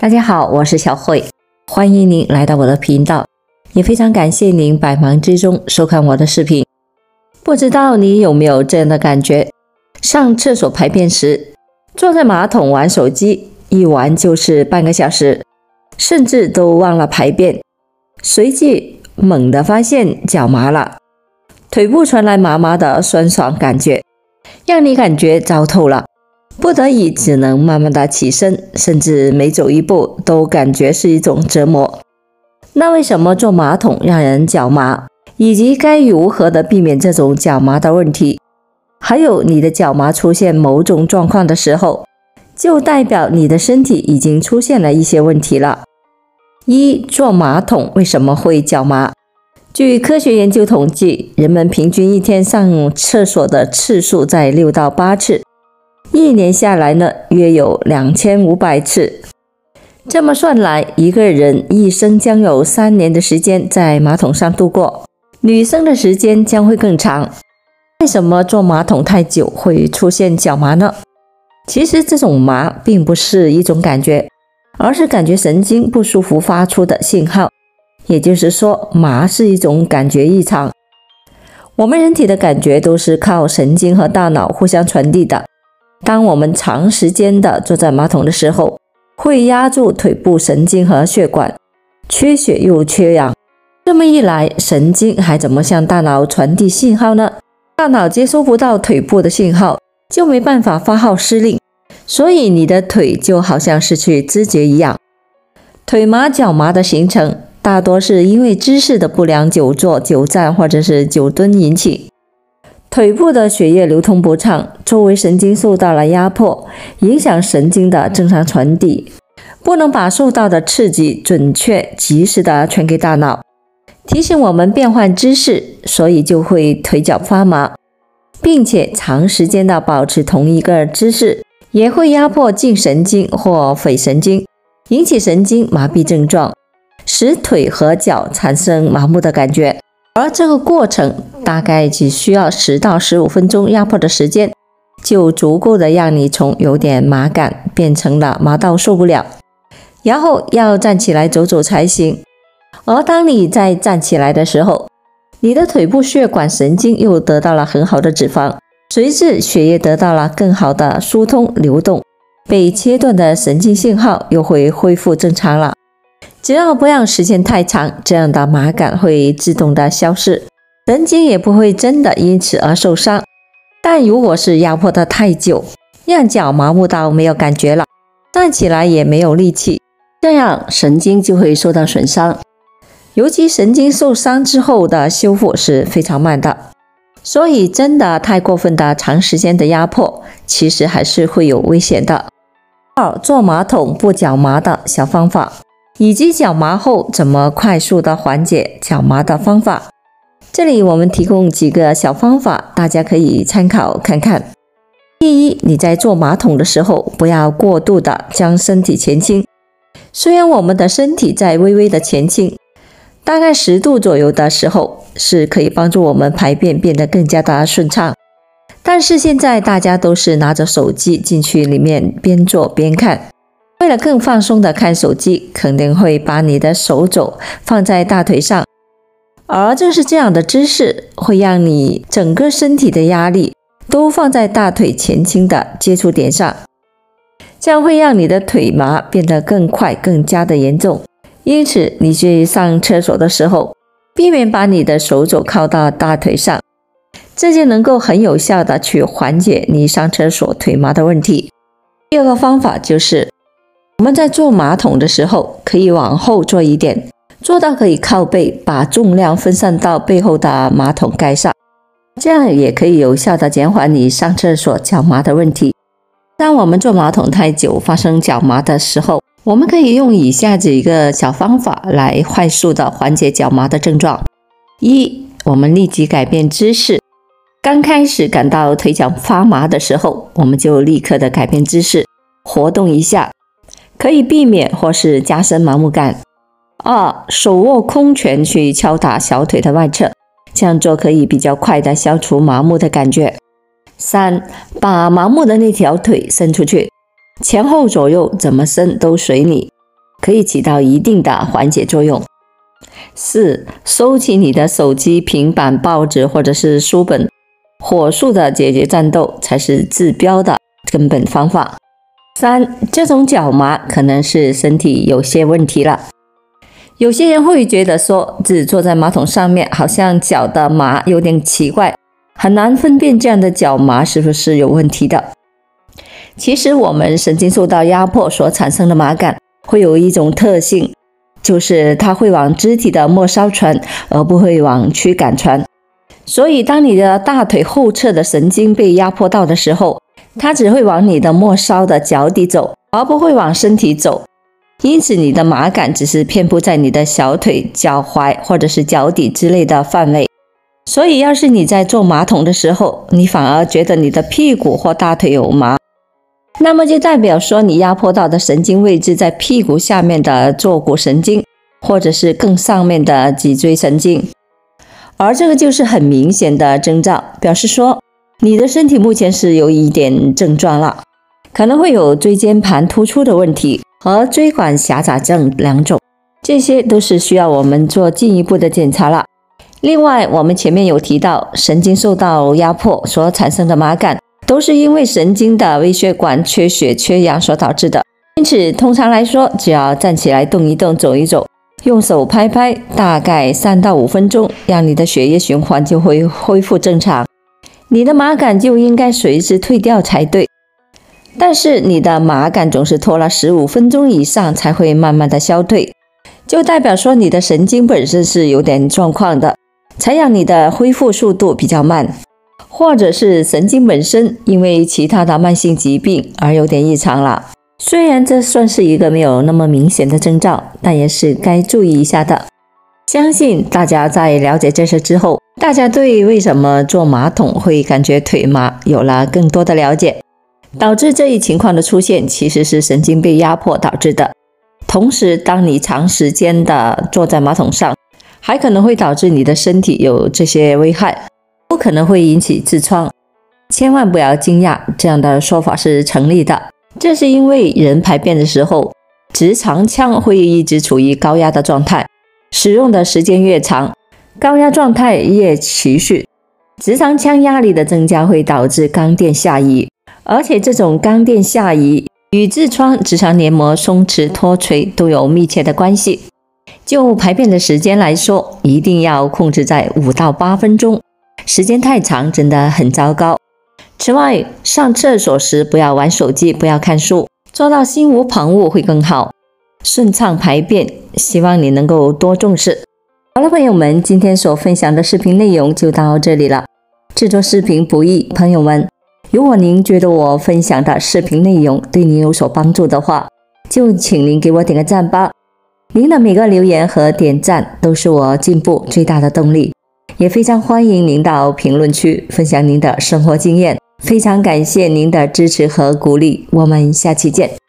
大家好，我是小慧，欢迎您来到我的频道，也非常感谢您百忙之中收看我的视频。不知道你有没有这样的感觉，上厕所排便时，坐在马桶玩手机，一玩就是半个小时，甚至都忘了排便，随即猛地发现脚麻了，腿部传来麻麻的酸爽感觉，让你感觉糟透了，不得已只能慢慢的起身，甚至每走一步都感觉是一种折磨。那为什么坐马桶让人脚麻，以及该如何的避免这种脚麻的问题？还有你的脚麻出现某种状况的时候，就代表你的身体已经出现了一些问题了。坐马桶为什么会脚麻？据科学研究统计，人们平均一天上厕所的次数在6到8次，一年下来呢，约有2500次。这么算来，一个人一生将有3年的时间在马桶上度过，女生的时间将会更长。为什么坐马桶太久会出现脚麻呢？其实这种麻并不是一种感觉，而是感觉神经不舒服发出的信号。也就是说，麻是一种感觉异常。我们人体的感觉都是靠神经和大脑互相传递的。当我们长时间的坐在马桶的时候，会压住腿部神经和血管，缺血又缺氧。这么一来，神经还怎么向大脑传递信号呢？大脑接收不到腿部的信号，就没办法发号施令，所以你的腿就好像失去知觉一样。腿麻脚麻的形成大多是因为姿势的不良，久坐、久站或者是久蹲引起。腿部的血液流通不畅，周围神经受到了压迫，影响神经的正常传递，不能把受到的刺激准确及时的传给大脑，提醒我们变换姿势，所以就会腿脚发麻，并且长时间的保持同一个姿势，也会压迫颈神经或腓神经，引起神经麻痹症状，使腿和脚产生麻木的感觉。而这个过程大概只需要10到15分钟压迫的时间，就足够的让你从有点麻感变成了麻到受不了，然后要站起来走走才行。而当你在站起来的时候，你的腿部血管神经又得到了很好的脂肪，随之血液得到了更好的疏通流动，被切断的神经信号又会恢复正常了。只要不让时间太长，这样的麻感会自动的消失，神经也不会真的因此而受伤。但如果是压迫得太久，让脚麻木到没有感觉了，站起来也没有力气，这样神经就会受到损伤。尤其神经受伤之后的修复是非常慢的，所以真的太过分的长时间的压迫，其实还是会有危险的。2、坐马桶不脚麻的小方法，以及脚麻后怎么快速的缓解脚麻的方法。这里我们提供几个小方法，大家可以参考看看。第一，你在坐马桶的时候，不要过度的将身体前倾。虽然我们的身体在微微的前倾，大概10度左右的时候，是可以帮助我们排便变得更加的顺畅。但是现在大家都是拿着手机进去里面边做边看，为了更放松的看手机，肯定会把你的手肘放在大腿上，而正是这样的姿势会让你整个身体的压力都放在大腿前倾的接触点上，这样会让你的腿麻变得更快更加的严重。因此你去上厕所的时候，避免把你的手肘靠到大腿上，这就能够很有效的去缓解你上厕所腿麻的问题。第2个方法就是我们在坐马桶的时候，可以往后坐一点，坐到可以靠背，把重量分散到背后的马桶盖上，这样也可以有效的减缓你上厕所脚麻的问题。当我们坐马桶太久发生脚麻的时候，我们可以用以下几个小方法来快速的缓解脚麻的症状。1、我们立即改变姿势。刚开始感到腿脚发麻的时候，我们就立刻的改变姿势，活动一下，可以避免或是加深麻木感。2、手握空拳去敲打小腿的外侧，这样做可以比较快的消除麻木的感觉。3、把麻木的那条腿伸出去，前后左右怎么伸都随你，可以起到一定的缓解作用。4. 收起你的手机、平板、报纸或者是书本，火速的解决战斗才是治标的根本方法。3. 这种脚麻可能是身体有些问题了。有些人会觉得说自己坐在马桶上面，好像脚的麻有点奇怪，很难分辨这样的脚麻是不是有问题的。其实我们神经受到压迫所产生的麻感会有一种特性，就是它会往肢体的末梢传，而不会往躯干传。所以当你的大腿后侧的神经被压迫到的时候，它只会往你的末梢的脚底走，而不会往身体走。因此你的麻感只是遍布在你的小腿、脚踝或者是脚底之类的范围。所以要是你在坐马桶的时候，你反而觉得你的屁股或大腿有麻，那么就代表说你压迫到的神经位置在屁股下面的坐骨神经，或者是更上面的脊椎神经。而这个就是很明显的征兆，表示说你的身体目前是有一点症状了，可能会有椎间盘突出的问题和椎管狭窄症2种，这些都是需要我们做进一步的检查了。另外，我们前面有提到，神经受到压迫所产生的麻感，都是因为神经的微血管缺血缺氧所导致的。因此，通常来说，只要站起来动一动、走一走，用手拍拍，大概3到5分钟，让你的血液循环就会恢复正常，你的麻感就应该随之退掉才对。但是你的麻感总是拖了15分钟以上才会慢慢的消退，就代表说你的神经本身是有点状况的，才让你的恢复速度比较慢，或者是神经本身因为其他的慢性疾病而有点异常了。虽然这算是一个没有那么明显的征兆，但也是该注意一下的。相信大家在了解这些之后，大家对为什么坐马桶会感觉腿麻有了更多的了解。导致这一情况的出现其实是神经被压迫导致的。同时，当你长时间的坐在马桶上，还可能会导致你的身体有这些危害，不可能会引起痔疮。千万不要惊讶，这样的说法是成立的。这是因为人排便的时候，直肠腔会一直处于高压的状态，使用的时间越长，高压状态越持续，直肠腔压力的增加会导致肛垫下移，而且这种肛垫下移与痔疮、直肠黏膜松弛脱垂都有密切的关系。就排便的时间来说，一定要控制在5到8分钟，时间太长真的很糟糕。此外，上厕所时不要玩手机，不要看书，做到心无旁骛会更好，顺畅排便，希望你能够多重视。好了，朋友们，今天所分享的视频内容就到这里了。制作视频不易，朋友们，如果您觉得我分享的视频内容对您有所帮助的话，就请您给我点个赞吧。您的每个留言和点赞都是我进步最大的动力，也非常欢迎您到评论区分享您的生活经验。非常感谢您的支持和鼓励，我们下期见。